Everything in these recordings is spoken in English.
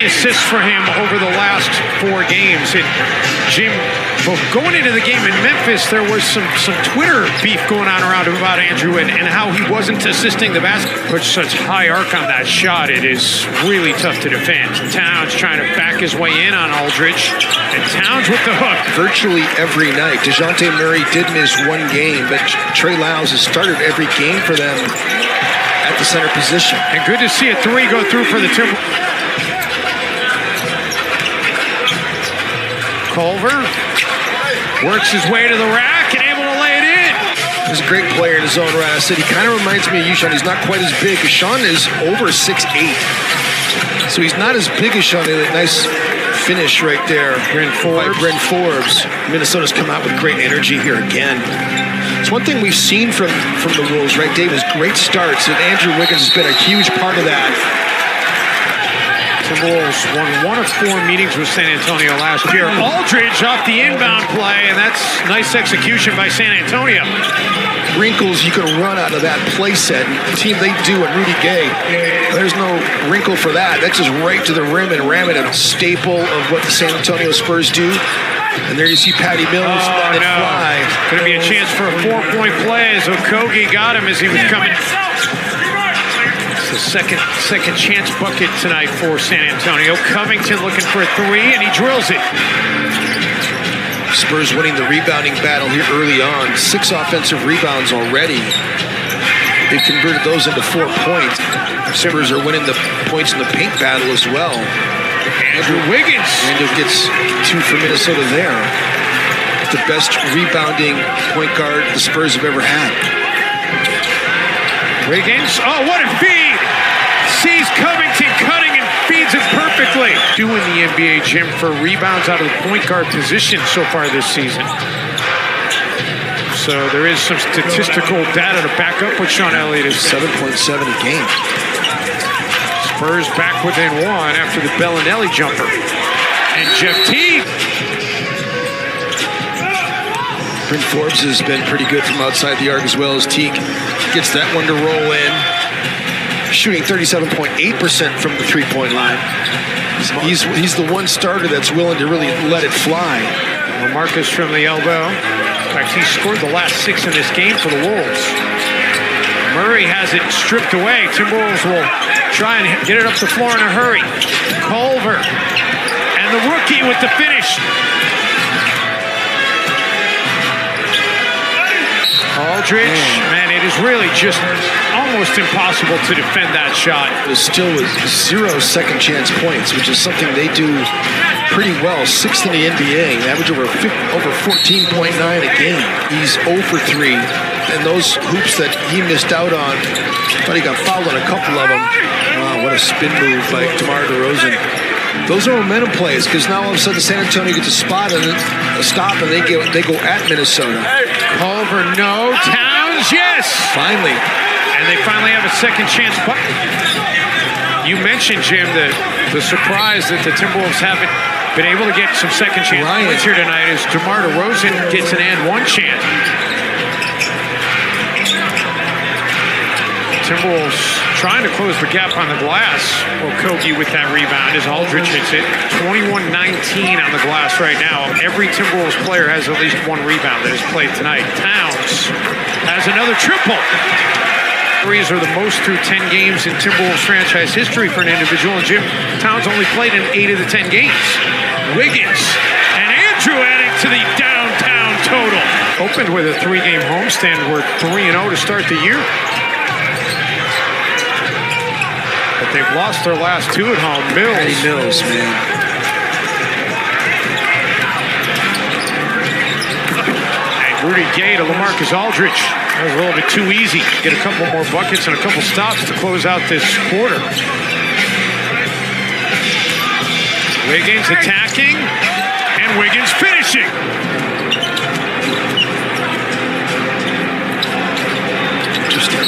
Assists for him over the last 4 games. And Jim, going into the game in Memphis, there was some Twitter beef going on around him about Andrew and how he wasn't assisting the basket. Put such high arc on that shot, it is really tough to defend. Towns trying to back his way in on Aldridge, and Towns with the hook. Virtually every night. DeJounte Murray did miss 1 game, but Trey Lyles has started every game for them at the center position. And good to see a 3 go through for the Timberwolves. Culver works his way to the rack and able to lay it in. He's a great player in his own right. I said he kind of reminds me of you, Sean. He's not quite as big. Sean is over 6'8". So he's not as big as Sean. That nice finish right there. Bryn Forbes. Minnesota's come out with great energy here again. It's one thing we've seen from the Wolves, right, Dave, is great starts, and Andrew Wiggins has been a huge part of that. Timberwolves won 1 of 4 meetings with San Antonio last year. Aldridge off the inbound play, and that's nice execution by San Antonio. Wrinkles you can run out of that play set. The team they do and Rudy Gay, there's no wrinkle for that. That's just right to the rim and ram it, a staple of what the San Antonio Spurs do. And there you see Patty Mills let it fly. Going to be a chance for a 4-point play as Okogie got him as he was coming. The second chance bucket tonight for San Antonio. Covington looking for a 3, and he drills it. Spurs winning the rebounding battle here early on. 6 offensive rebounds already. They've converted those into 4 points. Spurs are winning the points in the paint battle as well. Andrew Wiggins. Andrew gets 2 for Minnesota there. The best rebounding point guard the Spurs have ever had. Wiggins, oh, what a feed! Sees Covington cutting and feeds it perfectly. Doing the NBA, Jim, for rebounds out of the point guard position so far this season. So there is some statistical data to back up what Sean Elliott is 7.7 a game. Spurs back within 1 after the Bellinelli jumper. And Jeff Teague. Bryn Forbes has been pretty good from outside the arc as well as Teague gets that one to roll in. Shooting 37.8% from the 3-point line. He's the one starter that's willing to really let it fly. LaMarcus from the elbow. In fact, he scored the last 6 in this game for the Wolves. Murray has it stripped away. Timberwolves will try and get it up the floor in a hurry. Culver and the rookie with the finish. Aldridge, man, it is really just almost impossible to defend that shot. It still was 0 second chance points, which is something they do pretty well. 6th in the NBA, average over 14.9 a game. He's 0 for 3, and those hoops that he missed out on, but he got fouled on a couple of them. Wow, what a spin move by DeMar DeRozan. Those are momentum plays, because now all of a sudden San Antonio gets a stop, and they go at Minnesota. Culver, no. Towns, yes. Finally. And they finally have a second chance. You mentioned, Jim, the surprise that the Timberwolves haven't been able to get some second chance points here tonight is DeMar DeRozan gets an and 1 chance. Timberwolves trying to close the gap on the glass. Okogie with that rebound as Aldridge hits it. 21-19 on the glass right now. Every Timberwolves player has at least 1 rebound that is played tonight. Towns has another triple. Threes are the most through 10 games in Timberwolves franchise history for an individual. And Jim, Towns only played in 8 of the 10 games. Wiggins and Andrew adding to the downtown total. Opened with a 3-game homestand. We're 3-0 to start the year. But they've lost their last 2 at home. Patty Mills, man. And Rudy Gay to LaMarcus Aldridge. That was a little bit too easy. Get a couple more buckets and a couple stops to close out this quarter. Wiggins attacking, and Wiggins finishing. Interesting.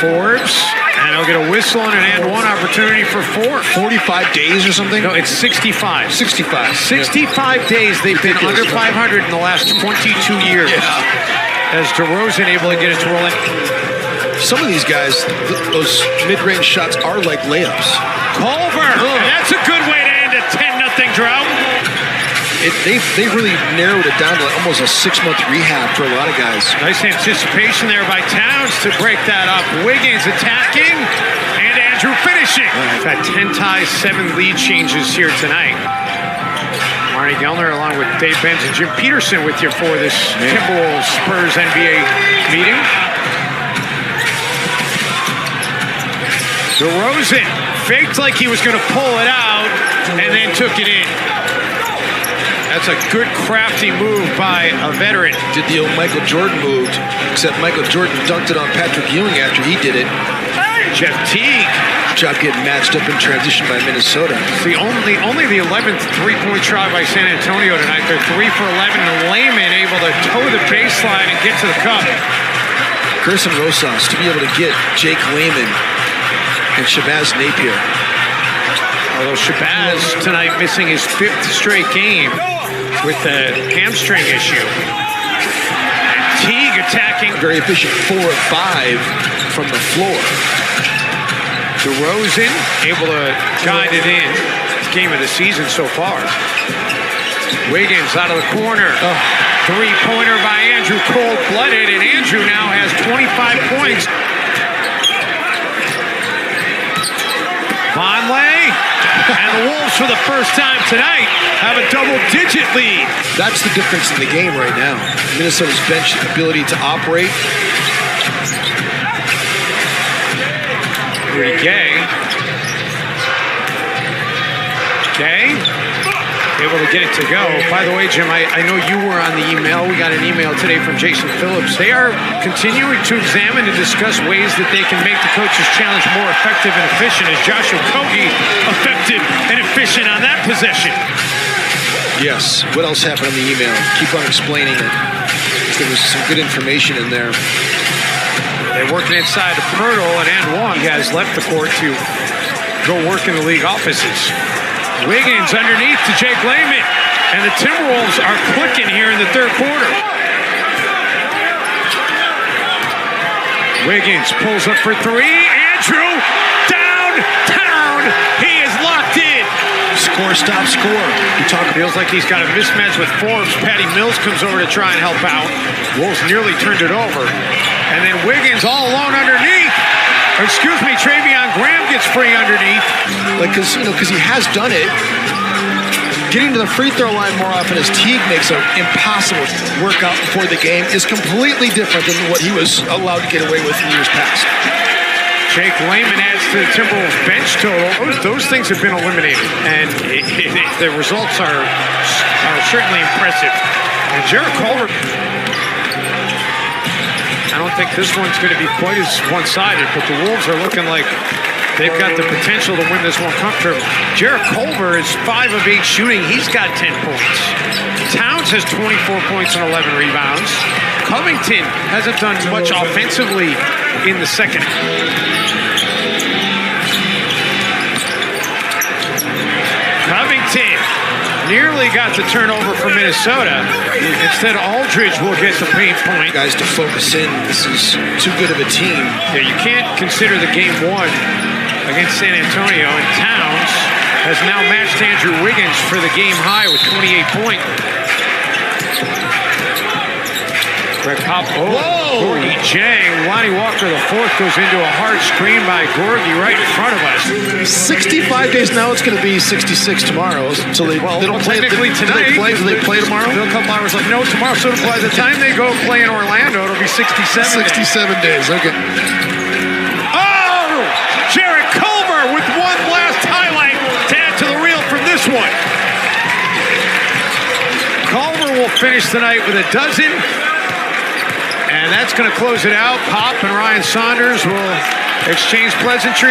Forbes. And he'll get a whistle and an and 1 opportunity for 4. 45 days or something? No, it's 65. 65. 65 days they've been under 500 in the last 22 years. Yeah. As DeRozan able to get it to roll in. Some of these guys, those mid-range shots are like layups. Culver, that's a good way to drought. They really narrowed it down to almost a 6-month rehab for a lot of guys. Nice anticipation there by Towns to break that up. Wiggins attacking, and Andrew finishing. Right. Got 10 ties, 7 lead changes here tonight. Marty Gellner along with Dave Benz and Jim Peterson with you for this Timberwolves Spurs NBA meeting. DeRozan faked like he was going to pull it out and then took it in. That's a good crafty move by a veteran. Did the old Michael Jordan move, except Michael Jordan dunked it on Patrick Ewing after he did it. Jeff Teague. Good job getting matched up in transition by Minnesota. The only the 11th three-point try by San Antonio tonight. They're 3 for 11, and Layman able to toe the baseline and get to the cup. Gerson Rosas to be able to get Jake Layman and Shabazz Napier. Although Shabazz tonight missing his 5th straight game with the hamstring issue. And Teague attacking. Very efficient 4 of 5 from the floor. DeRozan able to guide it in. Game of the season so far. Wiggins out of the corner. Three-pointer by Andrew, cold-blooded, and Andrew now has 25 points. Vonleh, and the Wolves for the first time tonight have a double-digit lead. That's the difference in the game right now. Minnesota's bench ability to operate. Rudy Gay. Able to get it to go. By the way, Jim, I know you were on the email. We got an email today from Jason Phillips. They are continuing to examine and discuss ways that they can make the coach's challenge more effective and efficient. Is Josh Okogie effective and efficient on that possession? Yes. What else happened in the email? Keep on explaining it. There was some good information in there. They're working inside the Pirtle, and one. He has left the court to go work in the league offices. Wiggins underneath to Jake Layman, and the Timberwolves are clicking here in the third quarter. Wiggins pulls up for 3. Andrew downtown. He is locked in. Score, stop, score. Feels like he's got a mismatch with Forbes. Patty Mills comes over to try and help out. Wolves nearly turned it over. And then Wiggins all alone underneath. Excuse me, Travion Graham gets free underneath. Because he has done it. Getting to the free throw line more often as Teague makes an impossible workout before the game is completely different than what he was allowed to get away with in years past. Jake Layman adds to the Timberwolves bench total. Those things have been eliminated, and the results are certainly impressive. And Jarrett Culver, I don't think this one's going to be quite as one-sided, but the Wolves are looking like they've got the potential to win this one comfortably. Jarrett Culver is 5 of 8 shooting. He's got 10 points. Towns has 24 points and 11 rebounds. Covington hasn't done much offensively in the second. Covington nearly got the turnover for Minnesota. Instead, Aldridge will get the paint point. Guys to focus in. This is too good of a team. Yeah, you can't consider the game won against San Antonio, and Towns has now matched Andrew Wiggins for the game high with 28 points. Greg Pop, Gorgie Jang, Lonnie Walker the fourth goes into a hard screen by Gorgie right in front of us. 65 days now, it's going to be 66 tomorrow. So they don't play technically tonight. Do they play tomorrow? A couple hours like, no, tomorrow. So by the time they go play in Orlando, it'll be 67 days, okay. Oh! Jarrett Culver with one last highlight to add to the reel from this one. Culver will finish tonight with a dozen. And that's going to close it out. Pop and Ryan Saunders will exchange pleasantries.